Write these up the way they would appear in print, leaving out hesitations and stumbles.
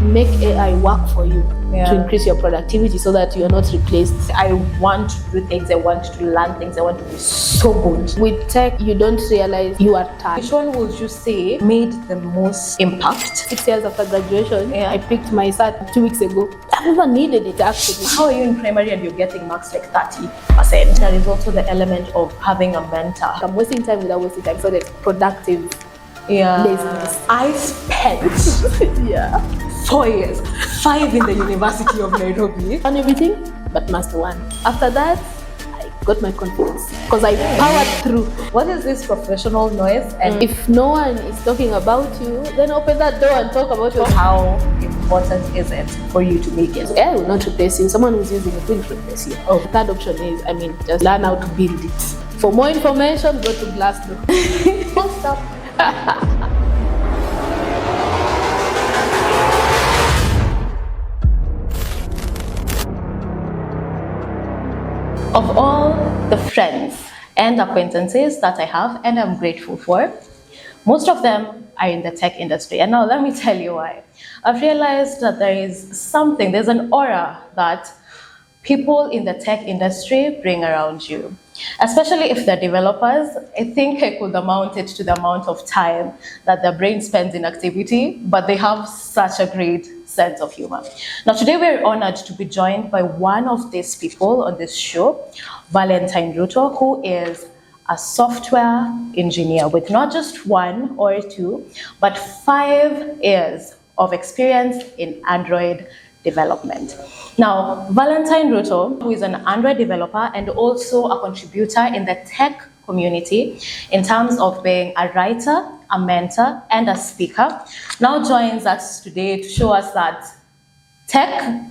make AI work for you to increase your productivity so that you're not replaced. I want to do things, I want to learn things, I want to be so good. With tech, you don't realize you are tired. Which one would you say made the most impact? 6 years after graduation, I picked my cert 2 weeks ago. I never needed it actually. How are you in primary and you're getting marks like 30%? There is also the element of having a mentor. I'm wasting time without wasting time, so that's productive. Laziness. I spent 4 years, 5 in the University of Nairobi. On everything but master one. After that, I got my confidence because I powered through. What is this professional noise? And if no one is talking about you, then open that door and talk about you. How important is it for you to make it? AI will not replace you. Someone who's using it will replace you. The third option is, just learn how to build it. For more information, go to Glassdoor. Full stop. Of all the friends and acquaintances that I have and I'm grateful for, most of them are in the tech industry. And now let me tell you why. I've realized that there's an aura that people in the tech industry bring around you. Especially if they're developers, I think I could amount it to the amount of time that their brain spends in activity, but they have such a great sense of humor. Now, today we're honored to be joined by one of these people on this show, Valentine Rutto, who is a software engineer with not just 1 or 2, but 5 years of experience in Android development. Now, Valentine Rutto, who is an Android developer and also a contributor in the tech community in terms of being a writer, a mentor, and a speaker, now joins us today to show us that tech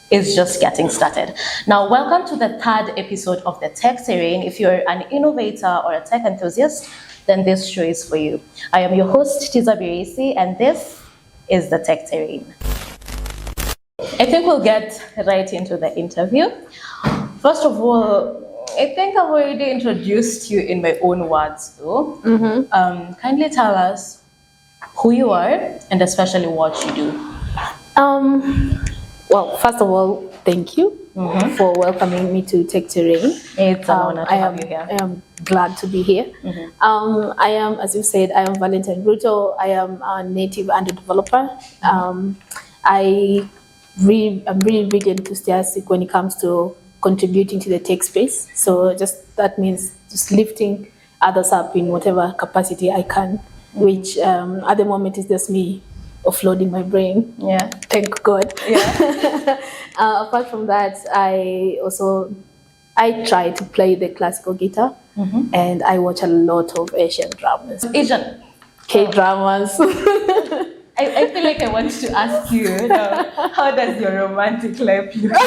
is just getting started. Now, welcome to the 3rd episode of the Tech Terrain. If you're an innovator or a tech enthusiast, then this show is for you. I am your host, Tiza Birisi, and this is the Tech Terrain. I think we'll get right into the interview. First of all, I think I've already introduced you in my own words, though. Kindly tell us who you are and especially what you do. Well, first of all, thank you for welcoming me to Tech Terrain. It's an honor to have you here. I am glad to be here. I am, as you said, I am Valentine Rutto. I am a native Android developer. I'm really big enthusiastic when it comes to contributing to the tech space. So that means just lifting others up in whatever capacity I can, which at the moment is just me offloading my brain. Yeah. Thank God. Yeah. Apart from that, I try to play the classical guitar, and I watch a lot of Asian dramas. Asian? K-dramas. I feel like I want to ask you, how does your romantic life look like?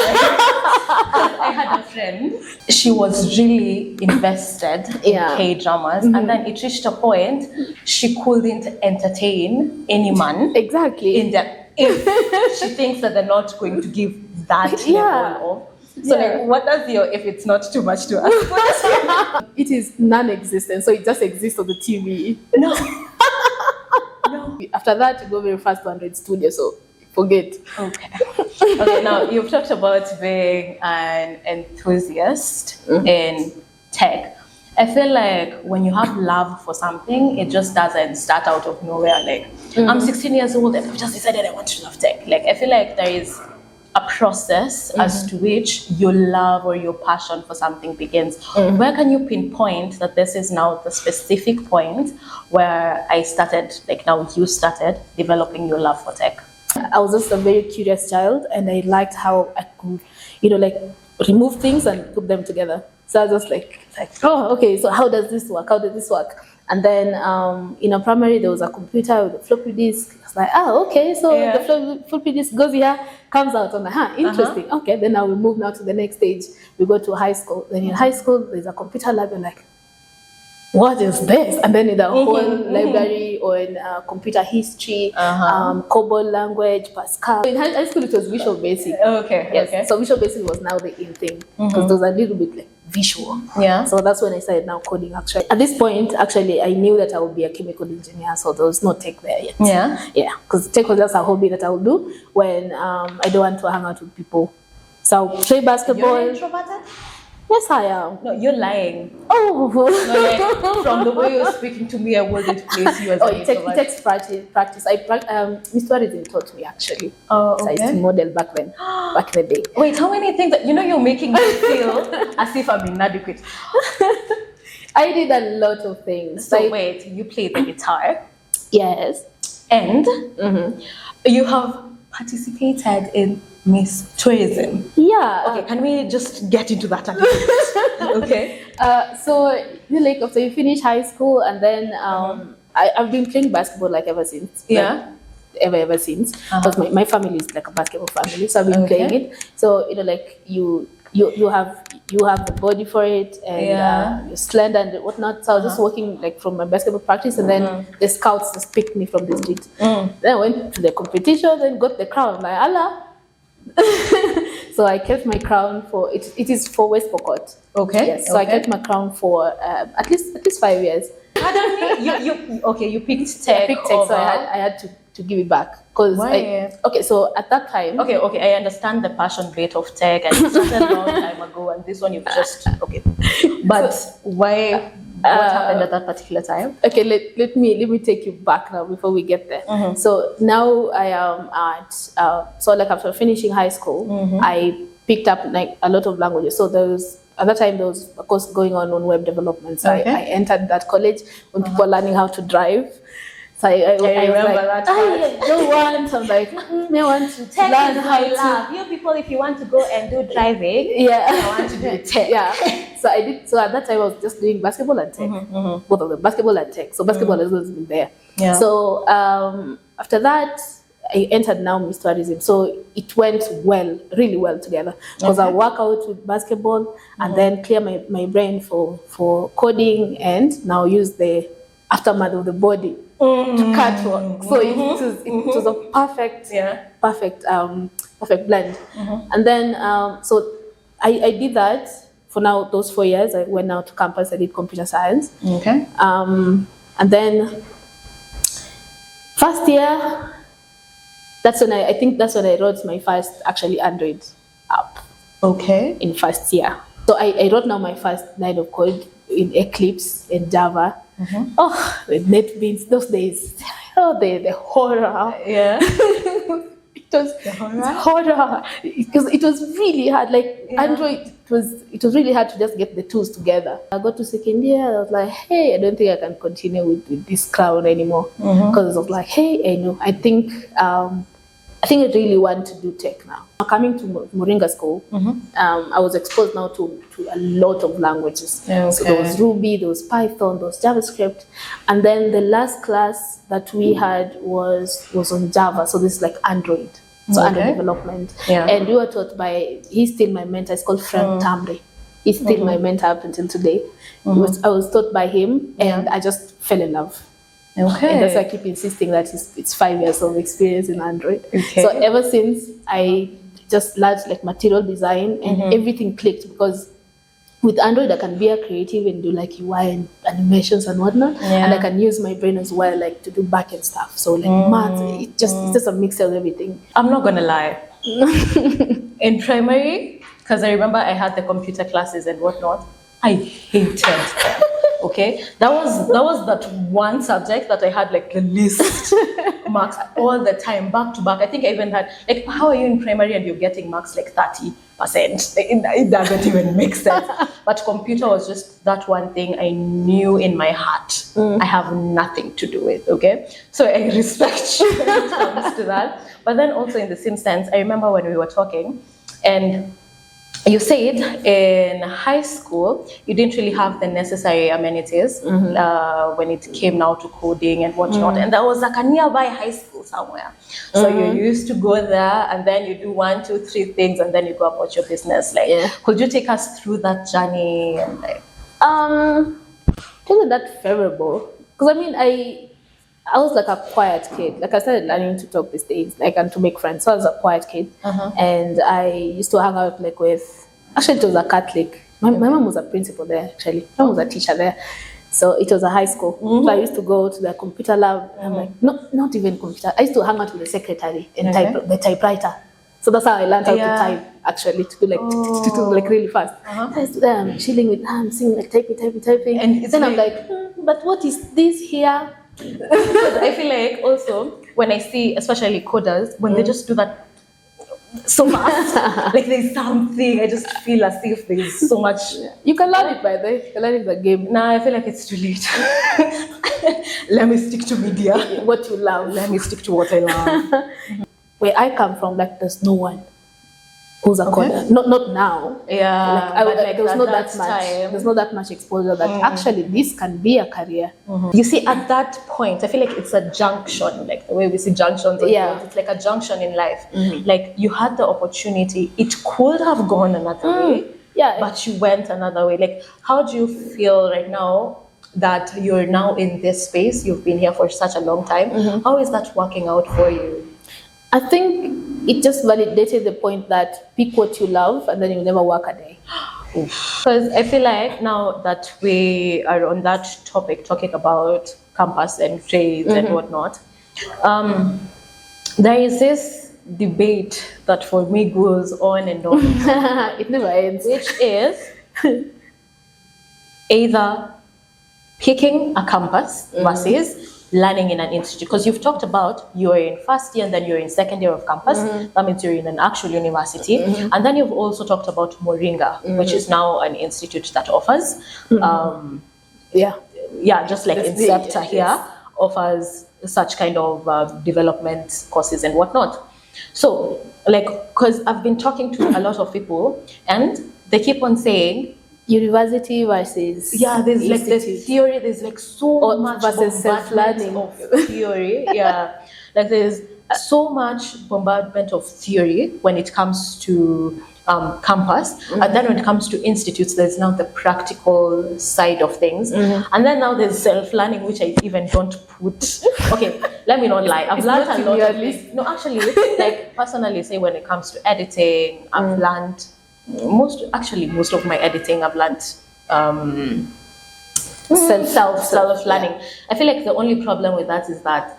I had a friend, she was really invested in K-dramas, and then it reached a point she couldn't entertain any man. Exactly. If she thinks that they're not going to give that level of. So like, what does if it's not too much to ask? It is non-existent, so it just exists on the TV. No. After that, you go very fast to Android Studio, so forget. Okay, now you've talked about being an enthusiast in tech. I feel like when you have love for something, it just doesn't start out of nowhere. Like, I'm 16 years old and I just decided I want to love tech. Like, I feel like there is a process as to which your love or your passion for something begins. Where can you pinpoint that this is now the specific point where you started developing your love for tech? I was just a very curious child, and I liked how I could, remove things and put them together. So I was just like, oh, okay, so how does this work? How does this work? And then in primary, there was a computer with a floppy disk. I was like, okay, so the floppy disk goes here, comes out. I'm like, interesting. Okay, then now we move now to the next stage. We go to high school. Then in high school, there's a computer lab. You're like, what is this? And then in the whole library on computer history, COBOL language, Pascal. In high school, it was Visual Basic. Okay. So Visual Basic was now the in thing because those are a little bit like visual. Yeah. So that's when I started now coding. Actually, at this point, actually, I knew that I would be a chemical engineer. So there was no tech there yet. Yeah, because tech was just a hobby that I would do when I don't want to hang out with people. So I'll play basketball. You're introverted? Yes, I am. No, you're lying. Oh, No, like, from the way you're speaking to me, I wouldn't place you as an it introvert. takes practice. Miss Tourism taught me actually. Oh, So I used to okay. model back then, back in the day. Wait, how many things that you're making me feel as if I'm inadequate? I did a lot of things. So Like, wait, you play the guitar yes. and you have participated in Miss Tourism. Yeah. Okay, can we just get into that a little bit? Okay. So like after you finish high school, and then I've been playing basketball like ever since. Yeah. Like, ever since, because my family is like a basketball family, so I've been playing it. So like you have the body for it, and you're slender and whatnot. So I was just working like from my basketball practice, and then the scouts just picked me from the street. Then I went to the competition, then got the crown. I'm like, Allah. So I kept my crown for it. It is for West Pokot. Okay. Yes. So I kept my crown for at least 5 years. Pardon me? You picked tech. I picked tech, so I had to give it back because okay. So at that time, okay, I understand the passion bit of tech, and it started a long time ago, and this one you've just okay. But why? What happened at that particular time? Okay, let me take you back now before we get there. So now I am at so like after finishing high school, I picked up like a lot of languages. So at that time there was a course going on web development. So I entered that college when people were learning how to drive. So I remember like, that. I don't want. I'm like, I want to Tech learn is how my to. love. You people, if you want to go and do driving, Yeah, I want to do tech. Yeah. So I did. So at that time I was just doing basketball and tech, both of them, basketball and tech. So basketball has always been there. Yeah. So after that, I entered now Miss Tourism. So it went well, really well together, because I work out with basketball and then clear my brain for coding, and now use the aftermath of the body to cut work. So it was a perfect blend. And then so I did that for now those 4 years. I went out to campus. I did computer science. Okay. And then first year, that's when I think that's when I wrote my first actually Android app. Okay. In first year. So I wrote now my first line of code in Eclipse and Java. Oh, the NetBeans, those days. Oh, the horror. Yeah. It was horror. Because it was really hard. Like Android, it was really hard to just get the tools together. I got to second year, I was like, hey, I don't think I can continue with this cloud anymore. Because I was like, hey, I think I really want to do tech now. Coming to Moringa School, I was exposed now to a lot of languages. Okay. So there was Ruby, there was Python, there was JavaScript. And then the last class that we had was on Java. So this is like Android. So Android development. Yeah. And we were taught by, he's still my mentor, it's called Frank Tamre. He's still my mentor up until today. I was taught by him, and I just fell in love. Okay. And that's why I keep insisting that it's 5 years of experience in Android. Okay. So ever since, I just learned like material design, and everything clicked, because with Android I can be a creative and do like UI and animations and whatnot, and I can use my brain as well, like to do backend stuff. So like math, it's just a mix of everything. I'm not gonna lie. In primary, because I remember I had the computer classes and whatnot, I hated them. Okay, that was that one subject that I had like the least marks all the time, back to back. I think I even had like, how are you in primary and you're getting marks like 30%? It doesn't even make sense. But computer was just that one thing I knew in my heart I have nothing to do with. Okay, so I respect you when it comes to that. But then also in the same sense, I remember when we were talking, and you said in high school you didn't really have the necessary amenities when it came now to coding and whatnot, and there was like a nearby high school somewhere. So you used to go there, and then you do 1, 2, 3 things, and then you go about your business. Like, could you take us through that journey? And like, Wasn't that favorable? Because I mean, I was like a quiet kid. Like I started learning to talk these days, like, and to make friends. So I was a quiet kid, and I used to hang out like with Actually, it was a Catholic. My mom was a principal there, actually. My mom was a teacher there. So it was a high school. So I used to go to the computer lab. I'm like, not even computer. I used to hang out with the secretary and type the typewriter. So that's how I learned how to type, actually, to do to do like really fast. I used to chilling with her, seeing like typing. And then I'm like, but what is this here? I feel like also when I see, especially coders, when they just do that so fast, like there's something, I just feel as if there's so much. You can learn it by the way. You can learn it the game. Nah, I feel like it's too late. Let me stick to media. What you love. Let me stick to what I love. Where I come from, like there's no one who's a coder. Not now. Yeah, there's not that much. There's not that much exposure that actually this can be a career. You see, at that point, I feel like it's a junction, like the way we see junctions. It's like a junction in life. Like you had the opportunity, it could have gone another way. Yeah, but you went another way. Like, how do you feel right now that you're now in this space? You've been here for such a long time. How is that working out for you? I think it just validated the point that pick what you love and then you'll never work a day. Because I feel like now that we are on that topic, talking about campus and trades and whatnot, there is this debate that for me goes on and on. It never ends. Which is either picking a campus versus learning in an institute, because you've talked about you're in first year and then you're in second year of campus. That means you're in an actual university. And then you've also talked about Moringa, which is now an institute that offers just like Incepta here offers such kind of development courses and whatnot. So like, because I've been talking to a lot of people and they keep on saying university versus there's like the theory, there's like so much versus self-learning of theory. Like there's so much bombardment of theory when it comes to campus, and then when it comes to institutes, there's now the practical side of things, and then now there's self-learning, which I even don't put. Okay, let me not lie, I've learned a lot of things. No, actually, like personally, say when it comes to editing, I've learned most of my editing I've learned self-learning. I feel like the only problem with that is that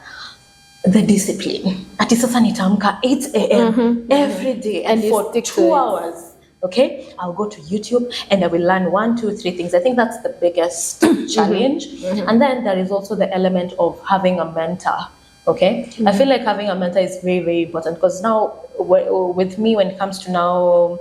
the discipline. Ati sasa nitaamka 8 a.m. every day and for 2 hours. Okay, I'll go to YouTube and I will learn 1, 2, 3 things. I think that's the biggest challenge. And then there is also the element of having a mentor. Okay, I feel like having a mentor is very, very important, because now with me, when it comes to now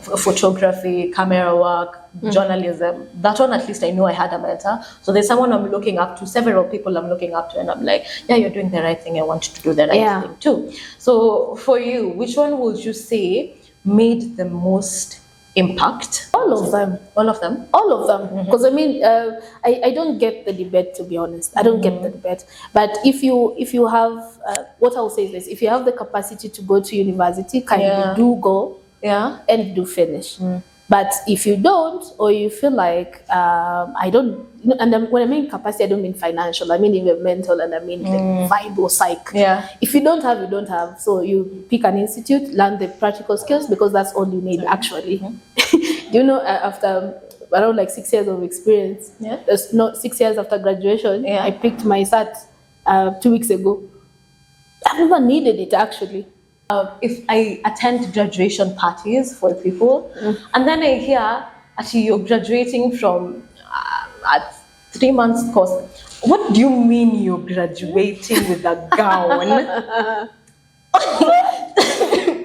photography, camera work, journalism, that one at least I know I had a mentor. So there's someone I'm looking up to, several people I'm looking up to, and I'm like, yeah, you're doing the right thing, I want you to do the right thing too. So for you, which one would you say made the most impact? All of them. Because I mean, I don't get the debate, to be honest. I don't get the debate. But if you have, what I will say is this: if you have the capacity to go to university, kindly do go, and do finish. But if you don't, or you feel like I don't, and when I mean capacity, I don't mean financial. I mean even mental, and I mean like vibe or psych. If you don't have, you don't have. So you pick an institute, learn the practical skills, because that's all you need actually. Do you know, after around like 6 years of experience, there's not 6 years after graduation, I picked my SAT 2 weeks ago. I've never needed it actually. If I attend graduation parties for people, and then I hear, actually, you're graduating from a 3 months course. What do you mean you're graduating with a gown?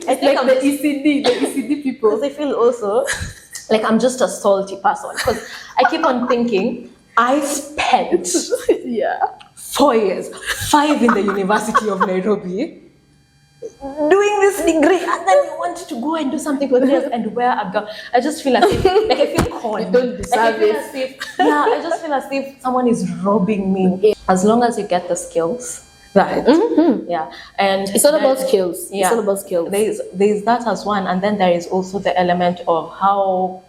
I think like the ECD people. Because I feel also like I'm just a salty person, because I keep on thinking I spent 4 years, 5 in the University of Nairobi, doing this degree, and then you want to go and do something for 3 years and wear a gown. I just feel as if, like, I feel conned. You don't deserve it. I just feel as if someone is robbing me. As long as you get the skills, right? And it's all about skills. It's all about skills. There's that as one, and then there is also the element of how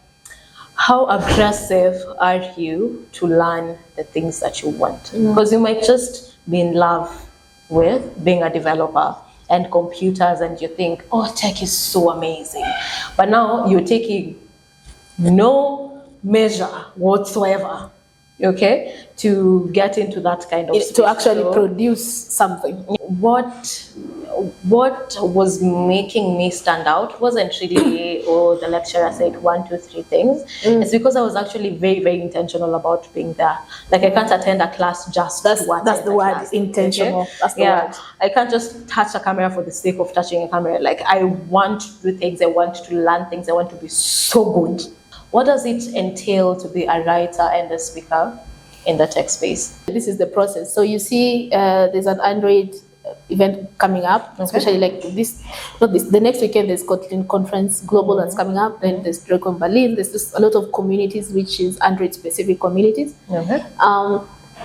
aggressive are you to learn the things that you want, because you might just be in love with being a developer, and computers, and you think, oh, tech is so amazing. But now you're taking no measure whatsoever, okay, to get into that kind of space. To actually produce something. What was making me stand out wasn't really, oh, the lecturer said 1, 2, 3 things. It's because I was actually very, very intentional about being there. Like, I can't attend a class just That's to attend the a word, class, intentional. okay? That's the Yeah, word. I can't just touch a camera for the sake of touching a camera. Like, I want to do things, I want to learn things, I want to be so good. What does it entail to be a writer and a speaker in the tech space? This is the process. So you see, there's an Android event coming up, especially like this, not this, the next weekend there's Kotlin conference global that's coming up. Then there's DragCon Berlin. There's just a lot of communities, which is Android specific communities.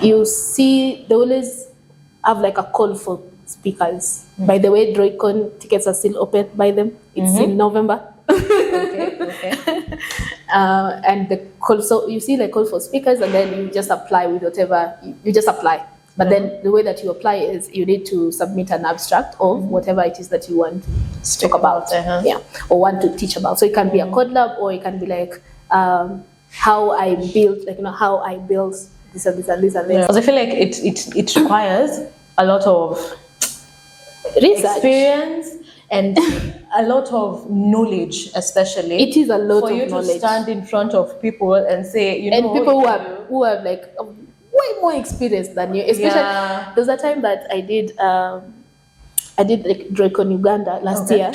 You see, they always have like a call for speakers. By the way, DragCon tickets are still open by them. It's in November. Okay. And the call, so you see like call for speakers, and then you just apply with whatever you just apply. But then the way that you apply is you need to submit an abstract of whatever it is that you want to talk about, or want to teach about. So it can be a code lab, or it can be like how I built, like, how I built this and this and this and this. Because I feel like it requires a lot of Research. experience and a lot of knowledge, especially. It is a lot for of you knowledge. to stand in front of people and say, and people who have like way more experience than you. Especially there's a time that I did like DragCon Uganda last year,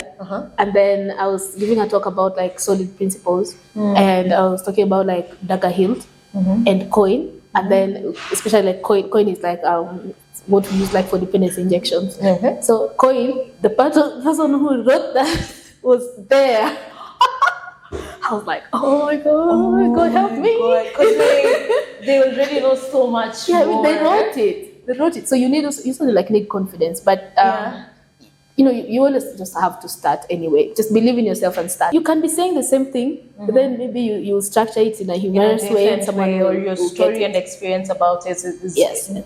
and then I was giving a talk about like solid principles, and I was talking about like dagger hilt and coin, and then especially like coin is like what we use like for dependency injections. So coin, the person who wrote that was there. I was like, oh my god, help me! Because they already know so much. Yeah, more. They wrote it. So you need confidence, but you always just have to start anyway. Just believe in yourself and start. You can be saying the same thing, but then maybe you structure it in a humorous way, and someone or your story and experience about it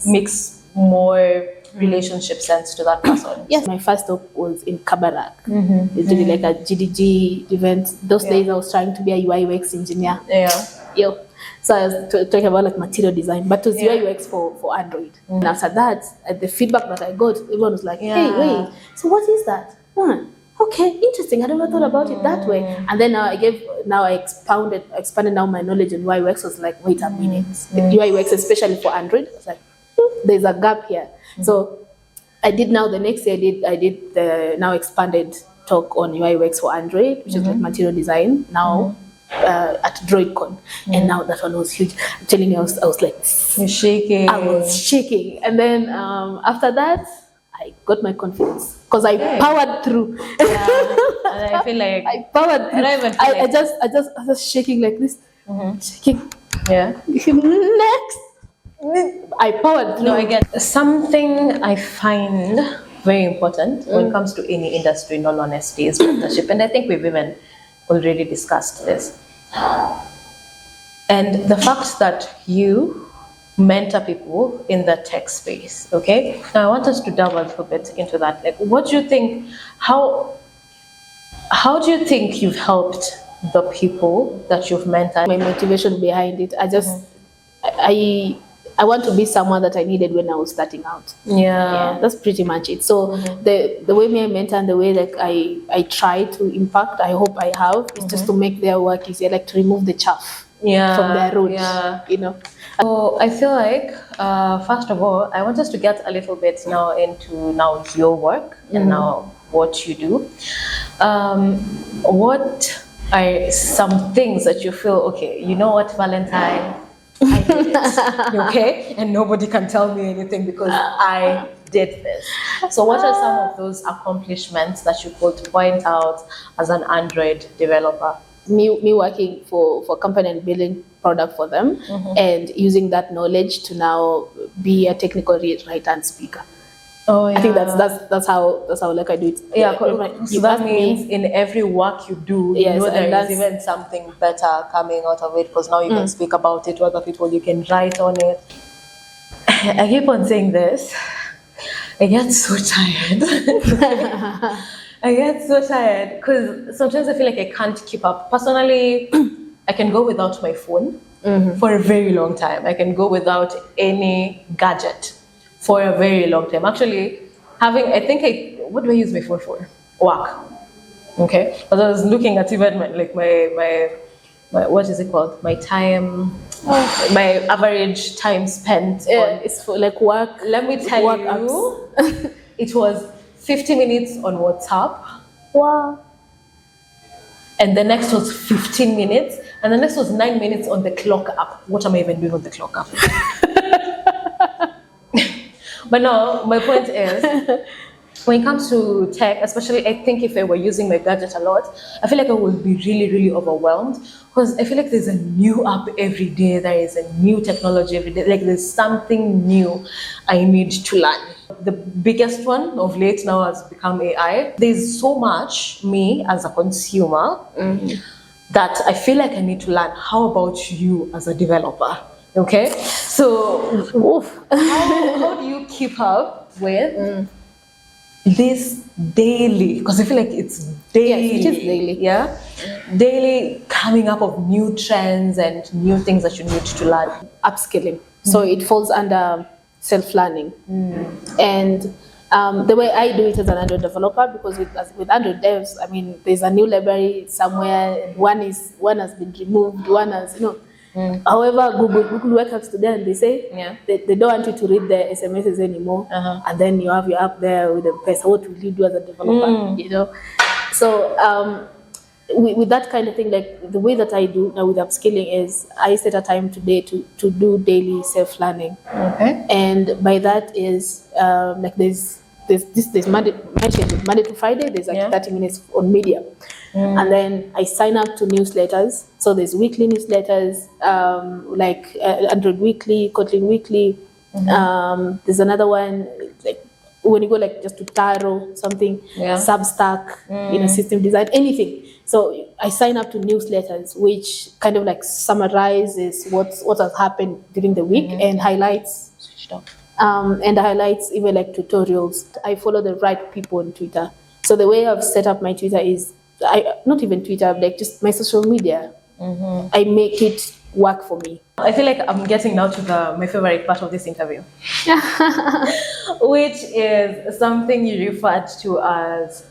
makes more relationship sense to that person. Yes, my first talk was in Kabarak. It's really like a GDG event. Those days I was trying to be a UI UX engineer. So I was talking about like material design, but it was UI UX for Android. And after that, the feedback that I got, everyone was like, hey, wait, so what is that? Okay, interesting. I never thought about it that way. And then I expanded now my knowledge in UI UX. Was like, wait a minute, UI UX, especially for Android, I was like, there's a gap here. So I did now the next year I did the now expanded talk on UI UX for Android, which is like material design now at DroidCon, and now that one was huge. I'm telling you, I was like, you're shaking. I was shaking, and then after that, I got my confidence because I powered through. And I feel like I powered through. I just shaking like this, shaking. Next. I powered through. No, I get something I find very important when it comes to any industry, in all honesty, is mentorship. And I think we've even already discussed this. And the fact that you mentor people in the tech space, okay? Now I want us to delve a little bit into that. Like, what do you think, how do you think you've helped the people that you've mentored? My motivation behind it, I want to be someone that I needed when I was starting out. Yeah, that's pretty much it. So the way me I mentor and the way like I try to impact, I hope I have, is just to make their work easier, like to remove the chaff from their road. So I feel like first of all, I want us to get a little bit now into your work and now what you do. What are some things that you feel, okay, you know what, Valentine, I did it, okay? And nobody can tell me anything because I did this. So what are some of those accomplishments that you could point out as an Android developer? Me working for a company and building product for them, and using that knowledge to now be a technical writer and speaker. Oh yeah. I think that's how like I do it. Yeah, so that means in every work you do, you know there is even something better coming out of it, because now you can speak about it to other people, you can write on it. I keep on saying this. I get so tired. I get so tired because sometimes I feel like I can't keep up. Personally, I can go without my phone for a very long time. I can go without any gadget for a very long time. Actually, what do I use my phone for? Work. Okay. But I was looking at even my what is it called? My time, my average time spent on. It's for like work. Let me tell work you, it was 50 minutes on WhatsApp. Wow. And the next was 15 minutes. And the next was 9 minutes on the clock app. What am I even doing on the clock app? But no, my point is, when it comes to tech, especially I think if I were using my gadget a lot, I feel like I would be really, really overwhelmed because I feel like there's a new app every day, there is a new technology every day, like there's something new I need to learn. The biggest one of late now has become AI. There's so much me as a consumer that I feel like I need to learn. How about you as a developer? Okay, so how do you keep up with this daily, because I feel like it's daily. Yes, it is daily. Yeah, daily coming up of new trends and new things that you need to learn. Upskilling. So it falls under self-learning. And the way I do it as an Android developer, because with Android devs, I mean, there's a new library somewhere, and one has been removed, one has, However, Google wakes today and they say they don't want you to read the SMSs anymore, and then you have your app there with the person. What will you do as a developer? So with that kind of thing, like the way that I do now with upskilling is I set a time today to do daily self-learning. Okay. And by that is like there's Monday to Friday, there's like 30 minutes on Medium. And then I sign up to newsletters. So there's weekly newsletters, like Android Weekly, Kotlin Weekly. There's another one, like when you go like just to Taro, something, Substack, system design, anything. So I sign up to newsletters, which kind of like summarizes what has happened during the week and highlights. And highlights even like tutorials. I follow the right people on Twitter. So the way I've set up my Twitter is, not even Twitter, like just my social media. I make it work for me. I feel like I'm getting now to my favorite part of this interview, which is something you referred to as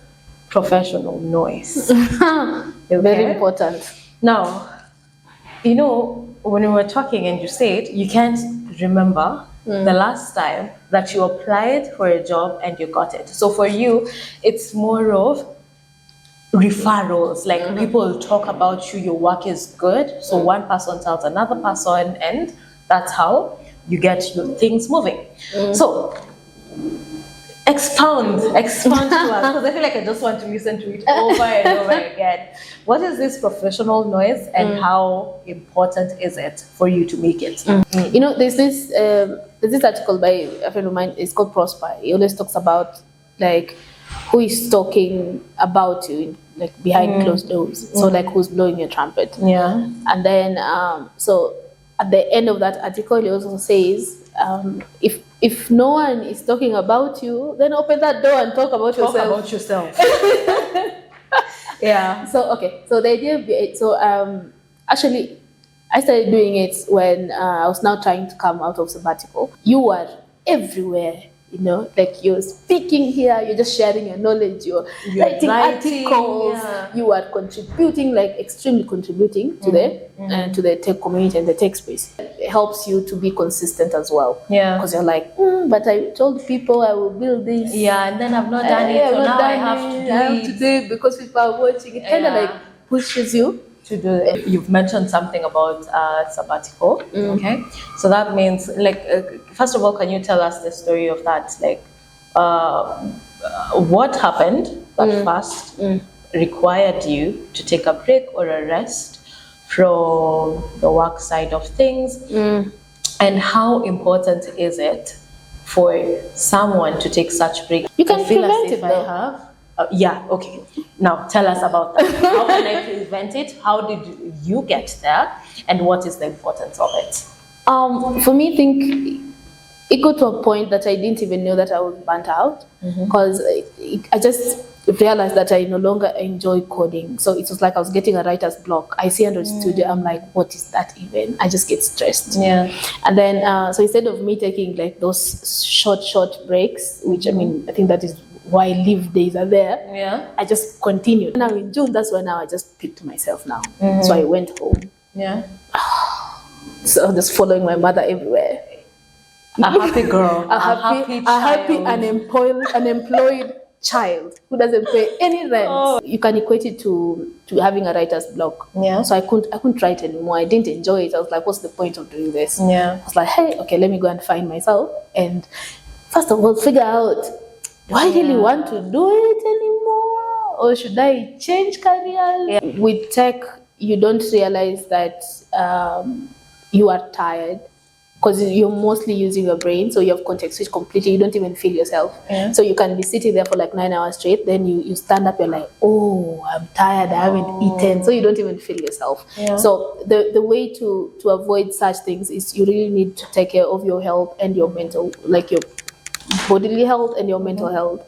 professional noise. Very important. Now, when we were talking and you said you can't remember the last time that you applied for a job and you got it. So for you, it's more of referrals, like people talk about you, your work is good, so one person tells another person, and that's how you get your things moving. So expound to us, because I feel like I just want to listen to it over and over again. What is this professional noise, and how important is it for you to make it? There's this article by a friend of mine. It's called Prosper. He always talks about like who is talking about you, like behind closed doors. So like who's blowing your trumpet. Yeah. And then so at the end of that article, he also says if no one is talking about you, then open that door and talk about yourself. Yeah. So so the idea, actually I started doing it when I was now trying to come out of sabbatical. You are everywhere, like you're speaking here, you're just sharing your knowledge, you're writing articles, you are contributing, like extremely contributing to the tech community and the tech space. It helps you to be consistent as well. Yeah. Because you're like, but I told people I will build this. Yeah, and then I've not done it, so now I have to do it because people are watching. It kind of like pushes you to do it. You've mentioned something about sabbatical. Okay, so that means first of all, can you tell us the story of that? Like, what happened that first required you to take a break or a rest from the work side of things, and how important is it for someone to take such break? You can prevent it though. Okay. Now tell us about that. How can I prevent it? How did you get there? And what is the importance of it? For me, I think it got to a point that I didn't even know that I was burnt out, because I just realized that I no longer enjoy coding. So it was like I was getting a writer's block. I see Android Studio, I'm like, what is that even? I just get stressed. Yeah. And then, so instead of me taking like those short breaks, which I mean, I think that is why leave days are there. Yeah. I just continued. Now in June, that's when now I just picked myself now. So I went home. Yeah. So I'm just following my mother everywhere. A happy girl. A happy unemployed child who doesn't pay any rent. You can equate it to having a writer's block. Yeah. So I couldn't write anymore. I didn't enjoy it. I was like, what's the point of doing this? Yeah. I was like, hey, okay, let me go and find myself and first of all figure out, do I really want to do it anymore, or should I change careers? Yeah. With tech, you don't realize that you are tired, because you're mostly using your brain, so you have context switch completely. You don't even feel yourself. Yeah. So you can be sitting there for like 9 hours straight, then you stand up, you're like, oh, I'm tired, I haven't eaten. So you don't even feel yourself. Yeah. So the way to avoid such things is you really need to take care of your health and your mental, like your bodily health and your mental health.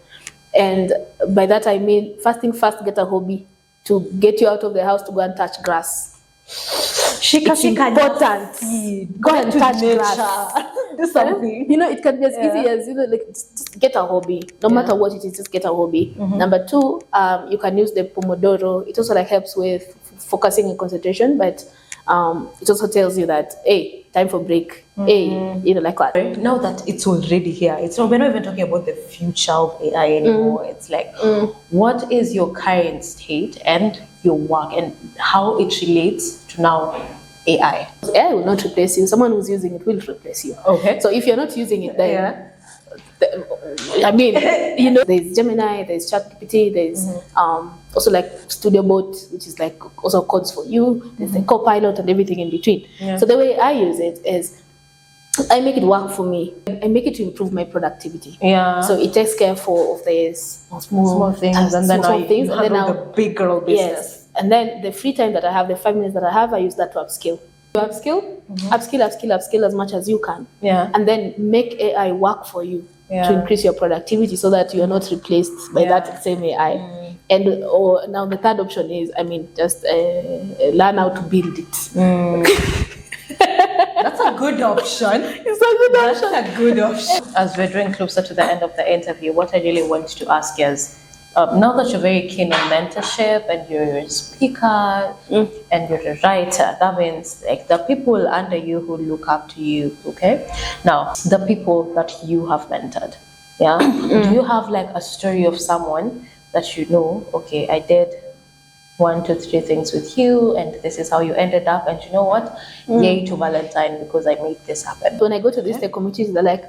And by that I mean, first thing first, get a hobby to get you out of the house to go and touch grass. It's important. Go and touch grass. Do something. You know, it can be as easy as, you know, like just get a hobby. No matter what it is, just get a hobby. Number two, you can use the Pomodoro. It also like helps with focusing and concentration, but it also tells you that, hey, time for break. Hey, you know, like that. Now that it's already here, we're not even talking about the future of AI anymore. It's like, what is your current state and your work and how it relates to now AI? AI will not replace you. Someone who's using it will replace you. Okay. So if you're not using it, then I mean, you know, there's Gemini, there's ChatGPT, there's also like Studio Bot, which is like also codes for you. There's the Copilot and everything in between. So the way I use it is, I make it work for me. I make it to improve my productivity. Yeah. So it takes care of the small things, and then small things, and then the big girl business. Yes. And then the free time that I have, the 5 minutes that I have, I use that to upskill. To upskill as much as you can. Yeah. And then make AI work for you to increase your productivity, so that you are not replaced by that same AI. And or now the third option is, I mean, just learn how to build it. That's a good option. It's a good option. That's a good option. As we're drawing closer to the end of the interview, what I really want to ask is, now that you're very keen on mentorship and you're a speaker and you're a writer, that means like the people under you who look up to you, okay? Now, the people that you have mentored, yeah? Do you have like a story of someone that you know, okay, I did 1, 2, 3 things with you, and this is how you ended up, and you know what? Yay to Valentine, because I made this happen. When I go to these tech communities, they're like,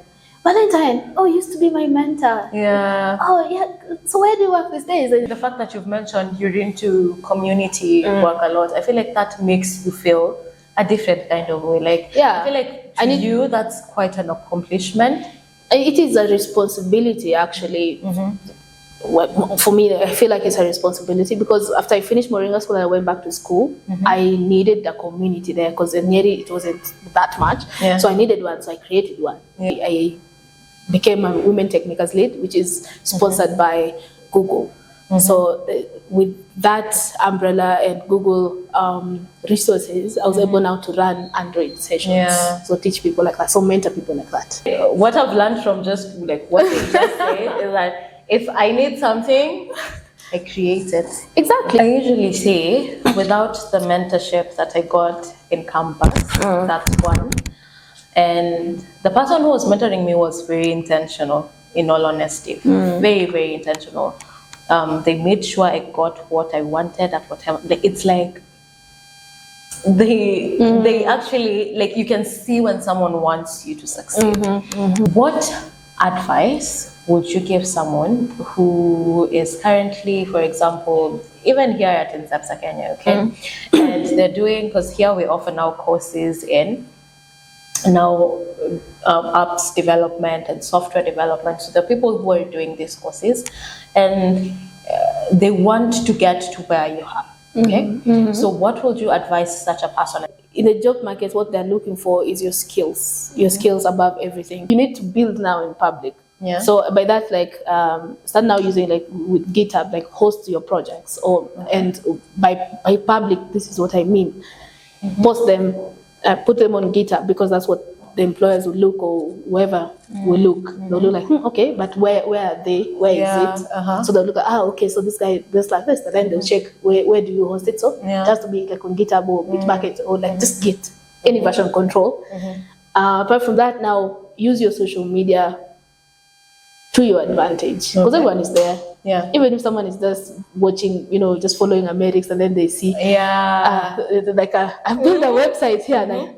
Valentine, oh, you used to be my mentor. Yeah. Oh, yeah. So where do you work these days? The fact that you've mentioned you're into community work a lot, I feel like that makes you feel a different kind of way. Like, I feel like to you, that's quite an accomplishment. It is a responsibility, actually. For me, I feel like it's a responsibility, because after I finished Moringa School, I went back to school. I needed the community there, because in Nyeri it wasn't that much. So I needed one, so I created one. I became a Women Tech Makers Lead, which is sponsored by Google. So with that umbrella and Google resources, I was able now to run Android sessions. So teach people like that, so mentor people like that. What I've learned from just like what you just said is that if I need something, I create it. Exactly. I usually say, without the mentorship that I got in campus, that's one. And the person who was mentoring me was very intentional, in all honesty. Very, very intentional. They made sure I got what I wanted at whatever. Like, it's like they actually, like, you can see when someone wants you to succeed. What advice would you give someone who is currently, for example, even here at INSEPSA Kenya, okay? And they're doing, because here we offer now courses in now apps development and software development. So the people who are doing these courses, and they want to get to where you are. Okay. So what would you advise such a person? In the job market, what they're looking for is your skills above everything. You need to build now in public. Yeah. So by that, like, start now using, like, with GitHub, like, host your projects, or and by public, this is what I mean. Post them, put them on GitHub, because that's what the employers will look, or whoever will look. They'll look like, okay, but where are they? Where is it? So they'll look at, okay, so this guy does like this, and then they'll check where do you host it. So it has to be like on GitHub or Bitbucket, or like just Git, any version control. Apart from that, now use your social media to your advantage, because everyone is there. Even if someone is just watching, just following a medics, and then they see, like, I built a website here, and like,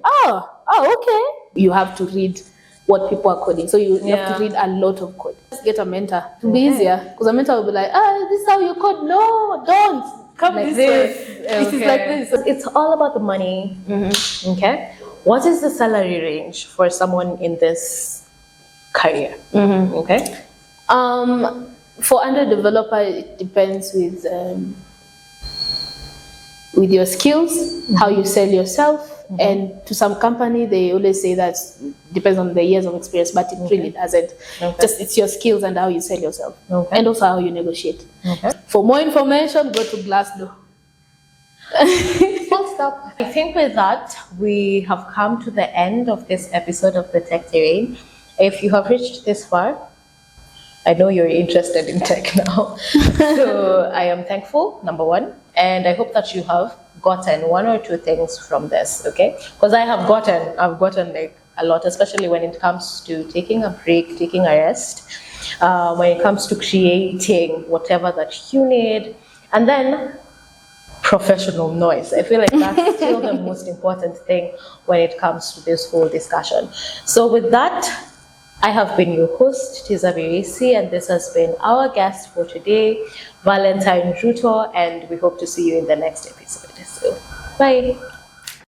okay. You have to read what people are coding, so you have to read a lot of code. Just get a mentor to be easier, because a mentor will be like, this is how you code. No, don't come like this way. This is like this. It's all about the money. Okay. What is the salary range for someone in this career? Okay. For under developer, it depends with your skills, how you sell yourself, and to some company they always say that depends on the years of experience, but it really doesn't. Just it's your skills and how you sell yourself, and also how you negotiate. For more information, go to Glassdoor. Full stop. I think with that, we have come to the end of this episode of the Tech Terrain. If you have reached this far, I know you're interested in tech now. So I am thankful, number one, and I hope that you have gotten one or two things from this, okay? Because I've gotten like a lot, especially when it comes to taking a break, taking a rest, when it comes to creating whatever that you need, and then professional noise. I feel like that's still the most important thing when it comes to this whole discussion. So with that, I have been your host, Tiza Birisi, and this has been our guest for today, Valentine Rutto, and we hope to see you in the next episode. So, bye.